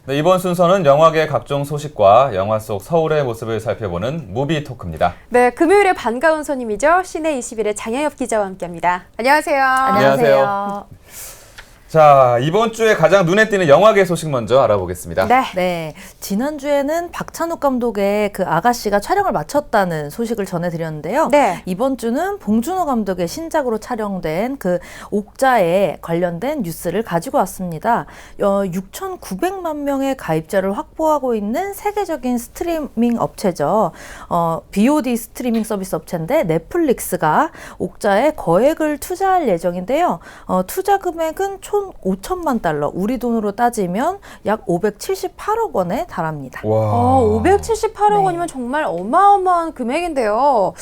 네, 이번 순서는 영화계 각종 소식과 영화 속 서울의 모습을 살펴보는 무비 토크입니다. 네, 금요일에 반가운 손님이죠. 시내 21의 장혜엽 기자와 함께합니다. 안녕하세요. 안녕하세요. 자, 이번 주에 가장 눈에 띄는 영화계 소식 먼저 알아보겠습니다. 네. 지난주에는 박찬욱 감독의 그 아가씨가 촬영을 마쳤다는 소식을 전해드렸는데요. 네. 이번 주는 봉준호 감독의 신작으로 촬영된 그 옥자에 관련된 뉴스를 가지고 왔습니다. 6,900만 명의 가입자를 확보하고 있는 세계적인 스트리밍 업체죠. VOD 스트리밍 서비스 업체인데 넷플릭스가 옥자에 거액을 투자할 예정인데요. 투자 금액은 총 5천만 달러, 우리 돈으로 따지면 약 578억 원에 달합니다. 와. 578억 원이면 정말 어마어마한 금액인데요.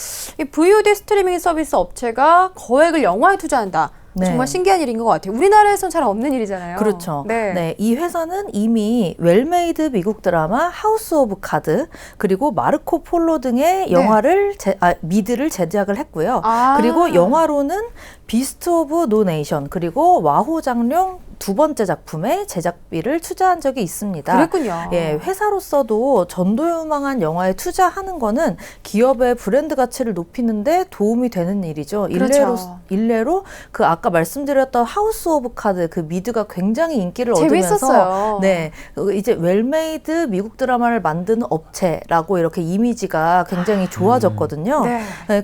이 VOD 스트리밍 서비스 업체가 거액을 영화에 투자한다. 정말 신기한 일인 것 같아요. 우리나라에서는 잘 없는 일이잖아요. 그렇죠. 네. 이 회사는 이미 웰메이드 미국 드라마 하우스 오브 카드 그리고 마르코 폴로 등의 영화를 미드를 제작을 했고요. 그리고 영화로는 비스트 오브 노 네이션 그리고 와호 장룡 두 번째 작품에 제작비를 투자한 적이 있습니다. 그랬군요. 회사로서도 전도유망한 영화에 투자하는 거는 기업의 브랜드 가치를 높이는데 도움이 되는 일이죠. 그렇죠. 일례로 그 아까 말씀드렸던 하우스 오브 카드 그 미드가 굉장히 인기를 재밌었어요. 얻으면서 이제 웰메이드 미국 드라마를 만드는 업체라고 이렇게 이미지가 굉장히 좋아졌거든요.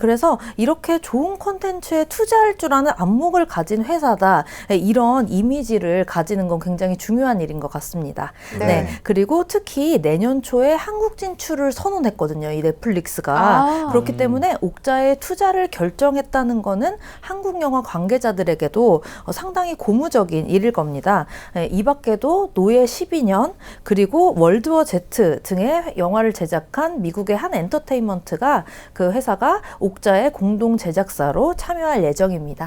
그래서 이렇게 좋은 콘텐츠에 투자할 줄 아는 안목을 가진 회사다. 이런 이미지를 가지는 건 굉장히 중요한 일인 것 같습니다. 그리고 특히 내년 초에 한국 진출을 선언했거든요. 이 넷플릭스가. 그렇기 때문에 옥자에 투자를 결정했다는 거는 한국 영화 관계자들에게도 상당히 고무적인 일일 겁니다. 이 밖에도 노예 12년 그리고 월드워 Z 등의 영화를 제작한 미국의 한 엔터테인먼트가 그 회사가 옥자의 공동 제작사로 참여할 예정입니다.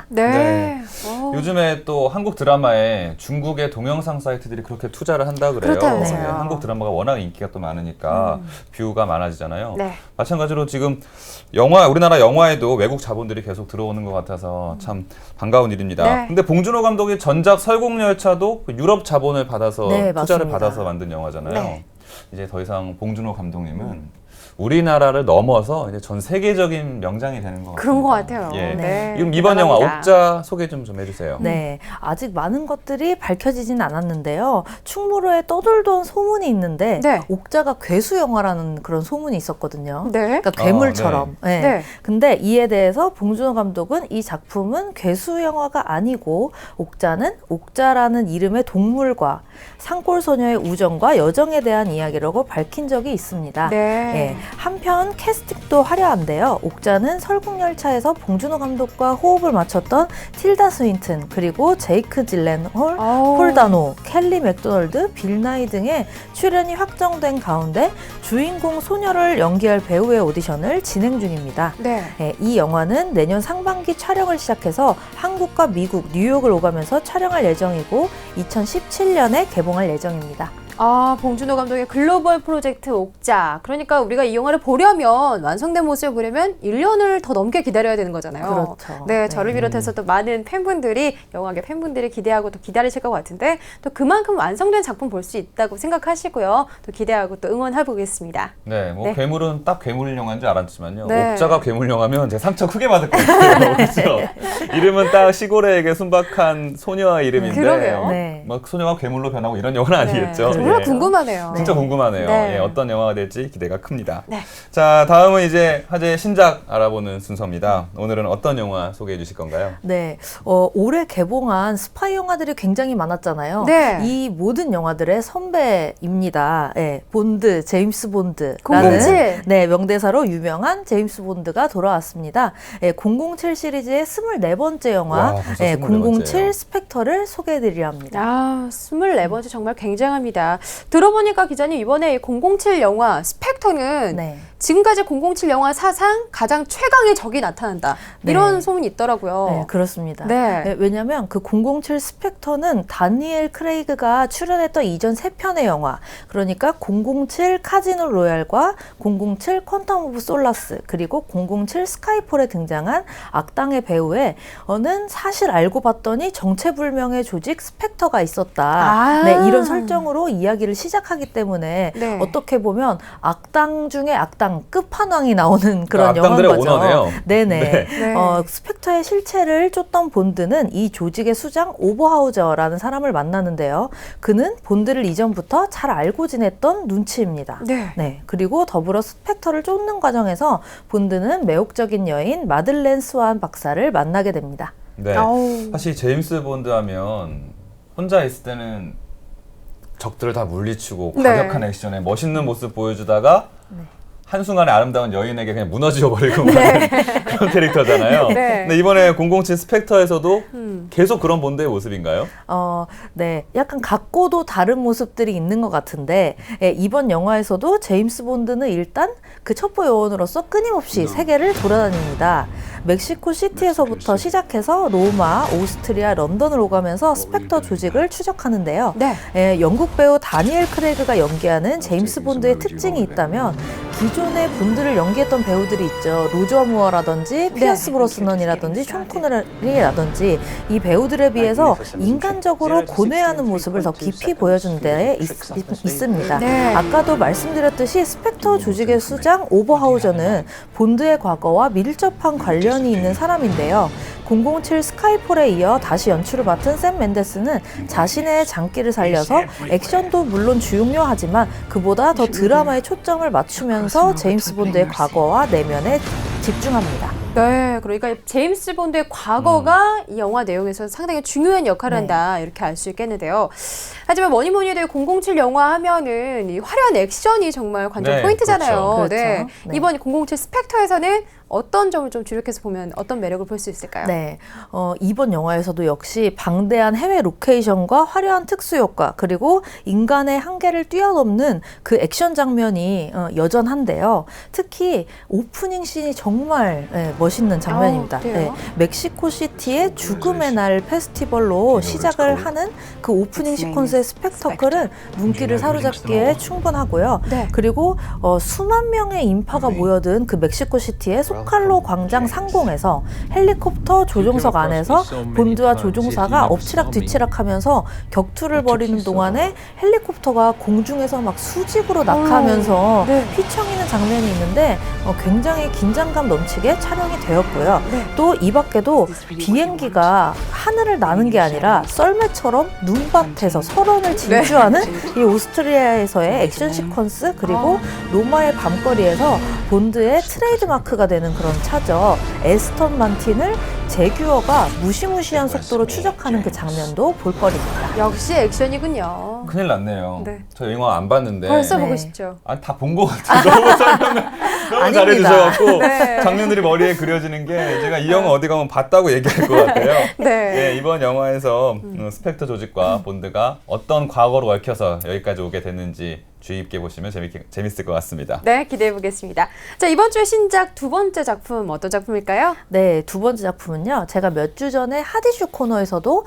요즘에 또 한국 드라마에 중국의 동영상 사이트들이 그렇게 투자를 한다 그래요. 한국 드라마가 워낙 인기가 또 많으니까 뷰가 많아지잖아요. 마찬가지로 지금 우리나라 영화에도 외국 자본들이 계속 들어오는 것 같아서 참 반가운 일입니다. 근데 봉준호 감독이 전작 설국열차도 유럽 자본을 받아서 투자를 받아서 만든 영화잖아요. 이제 더 이상 봉준호 감독님은 우리나라를 넘어서 이제 전 세계적인 명장이 되는 것 같아요. 그런 것 같아요. 그럼 이번 영화 옥자 소개 좀 해주세요. 아직 많은 것들이 밝혀지진 않았는데요. 충무로에 떠돌던 소문이 있는데 옥자가 괴수 영화라는 그런 소문이 있었거든요. 그러니까 괴물처럼. 근데 이에 대해서 봉준호 감독은 이 작품은 괴수 영화가 아니고 옥자라는 이름의 동물과 산골 소녀의 우정과 여정에 대한 이야기라고 밝힌 적이 있습니다. 한편 캐스팅도 화려한데요. 옥자는 설국열차에서 봉준호 감독과 호흡을 맞췄던 틸다 스윈튼 그리고 제이크 질렌홀, 폴 다노, 켈리 맥도널드, 빌 나이 등의 출연이 확정된 가운데 주인공 소녀를 연기할 배우의 오디션을 진행 중입니다. 이 영화는 내년 상반기 촬영을 시작해서 한국과 미국, 뉴욕을 오가면서 촬영할 예정이고 2017년에 개봉할 예정입니다. 봉준호 감독의 글로벌 프로젝트 옥자. 그러니까 우리가 이 영화를 보려면, 완성된 모습을 보려면 1년을 더 넘게 기다려야 되는 거잖아요. 그렇죠. 저를 비롯해서 또 많은 팬분들이, 영화계 팬분들이 기대하고 또 기다리실 것 같은데, 또 그만큼 완성된 작품 볼 수 있다고 생각하시고요. 또 기대하고 또 응원해보겠습니다. 괴물은 딱 괴물 영화인 줄 알았지만요. 옥자가 괴물 영화면 제 상처 크게 받을 것 같아요. 그렇죠? 이름은 딱 시골에게 순박한 소녀의 이름인데, 막 소녀가 괴물로 변하고 이런 영화는 아니겠죠. 정말 궁금하네요. 진짜 궁금하네요. 어떤 영화가 될지 기대가 큽니다. 자, 다음은 이제 화제의 신작 알아보는 순서입니다. 오늘은 어떤 영화 소개해 주실 건가요? 올해 개봉한 스파이 영화들이 굉장히 많았잖아요. 이 모든 영화들의 선배입니다. 본드, 제임스 본드라는 007. 명대사로 유명한 제임스 본드가 돌아왔습니다. 007 시리즈의 24번째 영화 007 스펙터를 소개해 드리려 합니다. 24번째 정말 굉장합니다. 들어보니까 기자님 이번에 007 영화 스펙터는 지금까지 007 영화 사상 가장 최강의 적이 나타난다. 이런 소문이 있더라고요. 그렇습니다. 왜냐하면 그 007 스펙터는 다니엘 크레이그가 출연했던 이전 3편의 영화, 그러니까 007 카지노 로얄과 007 퀀텀 오브 솔라스 그리고 007 스카이폴에 등장한 악당의 배우는 사실 알고 봤더니 정체불명의 조직 스펙터가 있었다. 이런 설정으로 이야기를 시작하기 때문에 네. 어떻게 보면 악당 중에 악당 끝판왕이 나오는 그런 영화인 거죠. 오너네요. 네네. 네. 스펙터의 실체를 쫓던 본드는 이 조직의 수장 오버하우저라는 사람을 만나는데요. 그는 본드를 이전부터 잘 알고 지냈던 눈치입니다. 네. 네. 그리고 더불어 스펙터를 쫓는 과정에서 본드는 매혹적인 여인 마들렌 스완 박사를 만나게 됩니다. 네. 사실 제임스 본드 하면 혼자 있을 때는 적들을 다 물리치고 과격한 액션에 멋있는 모습 보여주다가 한순간에 아름다운 여인에게 그냥 무너져 버리고 네. 그런 캐릭터잖아요. 네. 근데 이번에 007 스펙터에서도 계속 그런 본드의 모습인가요? 네. 약간 각고도 다른 모습들이 있는 것 같은데 이번 영화에서도 제임스 본드는 일단 그 첩보 요원으로서 끊임없이 세계를 돌아다닙니다. 멕시코 시티에서부터 시작해서 로마, 오스트리아, 런던을 오가면서 스펙터 조직을 추적하는데요. 네. 영국 배우 다니엘 크레이그가 연기하는 제임스 본드의 특징이 있다면 기존의 본드를 연기했던 배우들이 있죠. 로저 무어라든지 피어스 브로스넌이라든지 숀 코너리라든지 이 배우들에 비해서 인간적으로 고뇌하는 모습을 더 깊이 보여준 데 있습니다. 네. 아까도 말씀드렸듯이 스펙터 조직의 수장 오버하우저는 본드의 과거와 밀접한 관련이 있는 사람인데요. 007 스카이폴에 이어 다시 연출을 맡은 샘 멘데스는 자신의 장기를 살려서 액션도 물론 중요하지만 그보다 더 드라마에 초점을 맞추면서 제임스 본드의 과거와 내면에 집중합니다. 네, 그러니까 제임스 본드의 과거가 이 영화 내용에서 상당히 중요한 역할을 한다 이렇게 알 수 있겠는데요. 하지만 뭐니 해도 007 영화 하면은 이 화려한 액션이 정말 관전 포인트잖아요. 그렇죠. 네. 이번 007 스펙터에서는 어떤 점을 좀 주력해서 보면 어떤 매력을 볼 수 있을까요? 네, 이번 영화에서도 역시 방대한 해외 로케이션과 화려한 특수효과 그리고 인간의 한계를 뛰어넘는 그 액션 장면이 여전한데요. 특히 오프닝 씬이 정말 멋있는 장면입니다. 네, 멕시코 시티의 죽음의 날 페스티벌로 시작을 하는 그 오프닝 시퀀스의 스펙터클은 눈길을 사로잡기에 충분하고요. 네. 그리고 수만 명의 인파가 모여든 그 멕시코 시티의 소칼로 광장 상공에서 헬리콥터 조종석 안에서 본드와 조종사가 엎치락 뒤치락 하면서 격투를 벌이는 동안에 헬리콥터가 공중에서 막 수직으로 낙하하면서 휘청이는 장면이 있는데 굉장히 긴장감 넘치게 촬영이 되었고요. 또 이 밖에도 비행기가 하늘을 나는 게 아니라 썰매처럼 눈밭에서 설원을 진주하는 이 오스트리아에서의 액션 시퀀스 그리고 로마의 밤거리에서 본드의 트레이드마크가 되는 그런 차죠. 에스턴 마틴을 제규어가 무시무시한 속도로 추적하는 그 장면도 볼거리입니다. 역시 액션이군요. 큰일 났네요. 네. 저 영화 안 봤는데 벌써 보고 싶죠. 아니 다 본 것 같아요. 너무 설명을 너무 잘해주셔갖고 장면들이 머리에 그려지는 게 제가 이 영화 어디 가면 봤다고 얘기할 것 같아요. 네, 이번 영화에서 스펙터 조직과 본드가 어떤 과거로 얽혀서 여기까지 오게 됐는지 주의 깊게 보시면 재밌을 것 같습니다. 네, 기대해 보겠습니다. 자, 이번 주 신작 두 번째 작품 어떤 작품일까요? 네, 두 번째 작품은요. 제가 몇 주 전에 핫이슈 코너에서도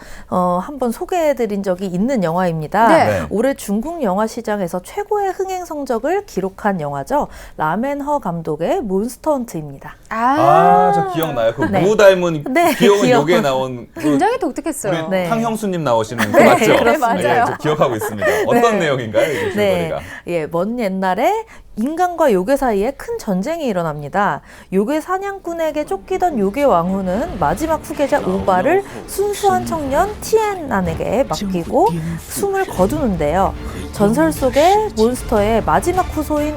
한번 소개해드린 적이 있는 영화입니다. 네. 올해 중국 영화 시장에서 최고의 흥행 성적을 기록한 영화죠. 라멘허 감독의 몬스터 헌트입니다. 저 기억나요. 그 무 닮은 귀여운 요괴 나온 굉장히 독특했어요. 우리 탕형수님 나오시는 거 맞죠? 네, 맞아요. 저 기억하고 있습니다. 어떤 내용인가요, 이게 줄거리가? 먼 옛날에 인간과 요괴 사이에 큰 전쟁이 일어납니다. 요괴 사냥꾼에게 쫓기던 요괴 왕후는 마지막 후계자 우바를 순수한 청년 티엔난에게 맡기고 숨을 거두는데요. 전설 속의 몬스터의 마지막 후손인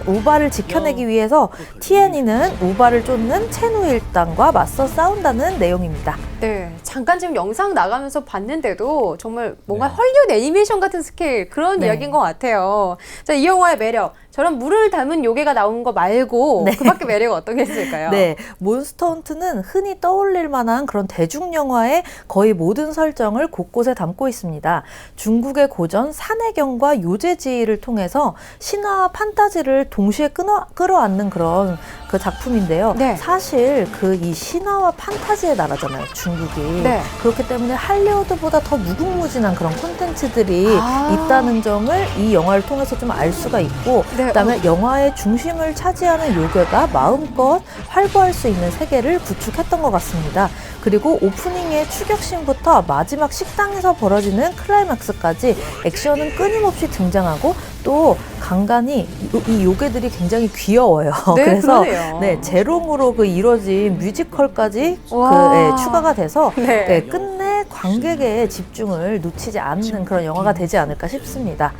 우바를 지켜내기 위해서 티엔이는 우바를 쫓는 체누 일당과 맞서 싸운다는 내용입니다. 네, 잠깐 지금 영상 나가면서 봤는데도 정말 뭔가 헐리우드 애니메이션 같은 스케일 그런 이야기인 것 같아요. 자, 이 영화의 매력. 저런 물을 닮은 요괴가 나오는 거 말고 그 밖에 매력은 어떤 게 있을까요? 네, 몬스터 헌트는 흔히 떠올릴 만한 그런 대중영화의 거의 모든 설정을 곳곳에 담고 있습니다. 중국의 고전 산해경과 요제지를 통해서 신화와 판타지를 동시에 끌어안는 그런 그 작품인데요. 사실 그 이 신화와 판타지의 나라잖아요, 중국이. 그렇기 때문에 할리우드보다 더 무궁무진한 그런 콘텐츠들이 있다는 점을 이 영화를 통해서 좀 알 수가 있고 그다음에 영화의 중심을 차지하는 요괴가 마음껏 활보할 수 있는 세계를 구축했던 것 같습니다. 그리고 오프닝의 추격신부터 마지막 식당에서 벌어지는 클라이맥스까지 액션은 끊임없이 등장하고 또 간간이 이 요괴들이 굉장히 귀여워요. 네, 그래서 그러네요. 네, 재롱으로 이루어진 뮤지컬까지 추가가 돼서 끝내 관객의 집중을 놓치지 않는 그런 영화가 되지 않을까 싶습니다.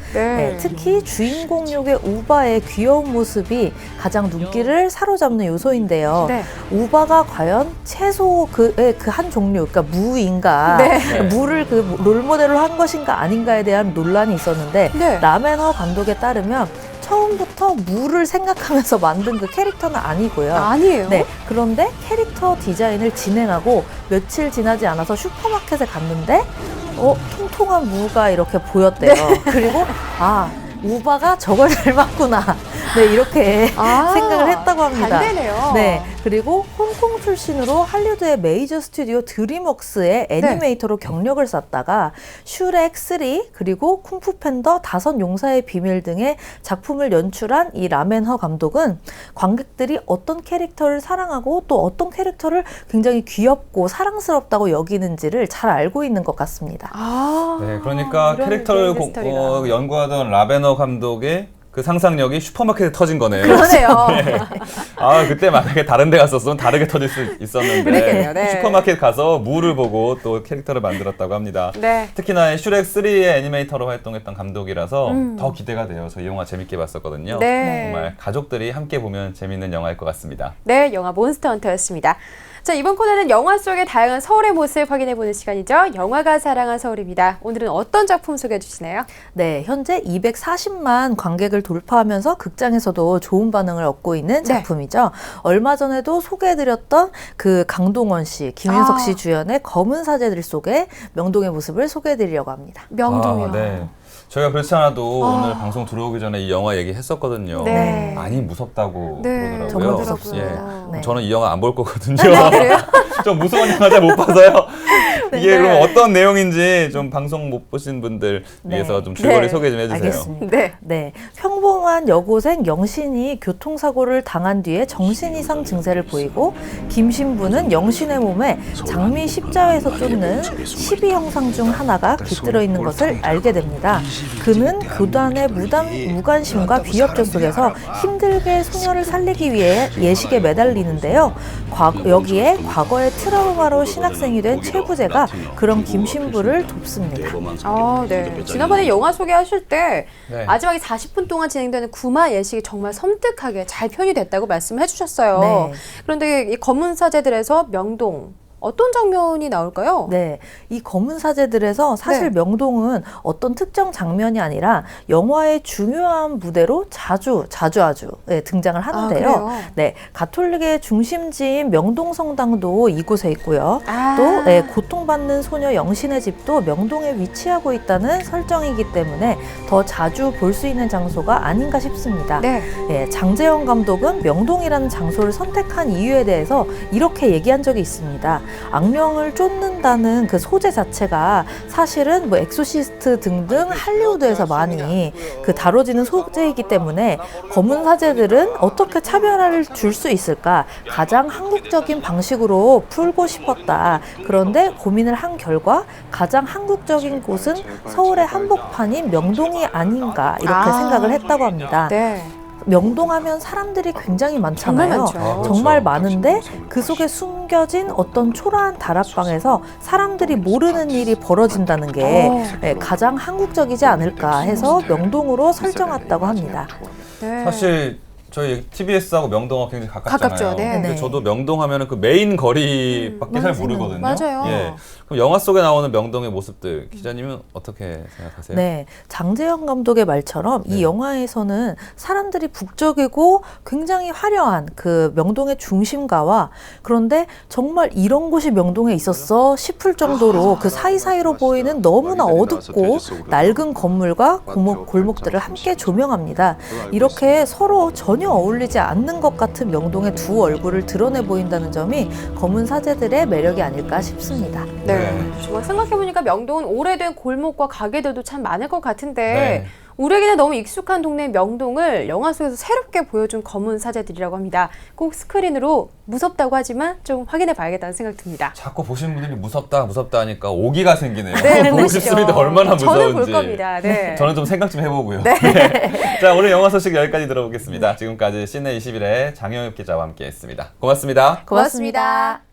특히 주인공 역의 우바의 귀여운 모습이 가장 눈길을 사로잡는 요소인데요. 우바가 과연 채소 그 한 종류, 그러니까 무인가, 무를 롤모델로 한 것인가 아닌가에 대한 논란이 있었는데 라멘허 감독에 따르면 처음부터 무를 생각하면서 만든 그 캐릭터는 아니고요. 아니에요? 네. 그런데 캐릭터 디자인을 진행하고 며칠 지나지 않아서 슈퍼마켓에 갔는데 통통한 무가 이렇게 보였대요. 그리고 우바가 저걸 닮았구나. 네, 이렇게 생각을 했다고 합니다. 반대네요. 네, 그리고 홍콩 출신으로 할리우드의 메이저 스튜디오 드림웍스의 애니메이터로 경력을 쌓다가 슈렉 3 그리고 쿵푸 팬더 5 용사의 비밀 등의 작품을 연출한 이 라멘허 감독은 관객들이 어떤 캐릭터를 사랑하고 또 어떤 캐릭터를 굉장히 귀엽고 사랑스럽다고 여기는지를 잘 알고 있는 것 같습니다. 네, 그러니까 캐릭터를 연구하던 라멘허 감독의 그 상상력이 슈퍼마켓에 터진 거네요. 그러네요. 그때 만약에 다른 데 갔었으면 다르게 터질 수 있었는데 슈퍼마켓 가서 무를 보고 또 캐릭터를 만들었다고 합니다. 특히나 슈렉 3의 애니메이터로 활동했던 감독이라서 더 기대가 돼요. 저 이 영화 재밌게 봤었거든요. 정말 가족들이 함께 보면 재밌는 영화일 것 같습니다. 네, 영화 몬스터 헌터였습니다. 자, 이번 코너는 영화 속의 다양한 서울의 모습 확인해보는 시간이죠. 영화가 사랑한 서울입니다. 오늘은 어떤 작품 소개해 주시나요? 네, 현재 240만 관객을 돌파하면서 극장에서도 좋은 반응을 얻고 있는 작품이죠. 얼마 전에도 소개해드렸던 그 강동원 씨, 김윤석 씨 주연의 검은 사제들 속의 명동의 모습을 소개해드리려고 합니다. 명동이요? 네. 저희가 그렇지 않아도 오늘 방송 들어오기 전에 이 영화 얘기했었거든요. 많이 무섭다고 그러더라고요. 정말 무섭습니다. 저는 이 영화 안 볼 거거든요. 좀 무서운 영화 잘 못 봐서요. 이게 그럼 어떤 내용인지 좀 방송 못 보신 분들 위해서 좀 줄거리 소개 좀 해주세요. 알겠습니다. 네. 평범한 여고생 영신이 교통사고를 당한 뒤에 정신이상 증세를 보이고 김신부는 영신의 몸에 장미 십자회에서 쫓는 12형상 중 하나가 깃들어 있는 것을 알게 됩니다. 그는 교단의 무관심과 비협조 속에서 힘들게 소녀를 살리기 위해 예식에 매달리는데요. 여기에 과거의 트라우마로 신학생이 된 최부재가 그런 김신부를 돕습니다. 네. 지난번에 영화 소개하실 때 마지막에 40분 동안 진행되는 구마 예식이 정말 섬뜩하게 잘 표현이 됐다고 말씀해 주셨어요. 그런데 이 검은 사제들에서 명동 어떤 장면이 나올까요? 네, 이 검은 사제들에서 사실 명동은 어떤 특정 장면이 아니라 영화의 중요한 무대로 자주 등장을 하는데요. 네, 가톨릭의 중심지인 명동 성당도 이곳에 있고요. 또 고통받는 소녀 영신의 집도 명동에 위치하고 있다는 설정이기 때문에 더 자주 볼 수 있는 장소가 아닌가 싶습니다. 장재영 감독은 명동이라는 장소를 선택한 이유에 대해서 이렇게 얘기한 적이 있습니다. 악령을 쫓는다는 그 소재 자체가 사실은 뭐 엑소시스트 등등 할리우드에서 많이 다뤄지는 소재이기 때문에 검은 사제들은 어떻게 차별화를 줄 수 있을까 가장 한국적인 방식으로 풀고 싶었다. 그런데 고민을 한 결과 가장 한국적인 곳은 서울의 한복판인 명동이 아닌가 이렇게 생각을 했다고 합니다. 명동하면 사람들이 굉장히 많잖아요. 정말 많은데 그 속에 숨겨진 어떤 초라한 다락방에서 사람들이 모르는 일이 벌어진다는 게 가장 한국적이지 않을까 해서 명동으로 설정했다고 합니다. 사실 저희 TBS하고 명동하고 굉장히 가깝잖아요. 근데 저도 명동 하면은 그 메인 거리밖에 잘 모르거든요. 그럼 영화 속에 나오는 명동의 모습들 기자님은 어떻게 생각하세요? 네, 장재영 감독의 말처럼 이 영화에서는 사람들이 북적이고 굉장히 화려한 그 명동의 중심가와 그런데 정말 이런 곳이 명동에 있었어 싶을 정도로 그 사이사이로 보이는 너무나 어둡고 낡은 건물과 골목들을 함께 조명합니다. 이렇게 서로 전혀 어울리지 않는 것 같은 명동의 두 얼굴을 드러내 보인다는 점이 검은 사제들의 매력이 아닐까 싶습니다. 정말 생각해보니까 명동은 오래된 골목과 가게들도 참 많을 것 같은데 우리에게는 너무 익숙한 동네 명동을 영화 속에서 새롭게 보여준 검은 사제들이라고 합니다. 꼭 스크린으로 무섭다고 하지만 좀 확인해 봐야겠다는 생각 듭니다. 자꾸 보시는 분들이 무섭다 하니까 오기가 생기네요. 네, 보고 싶습니다. 얼마나 무서운지. 저는 볼 겁니다. 네. 저는 좀 생각 좀 해보고요. 네. 네. 자, 오늘 영화 소식 여기까지 들어보겠습니다. 지금까지 시내 21의 장영엽 기자와 함께했습니다. 고맙습니다. 고맙습니다.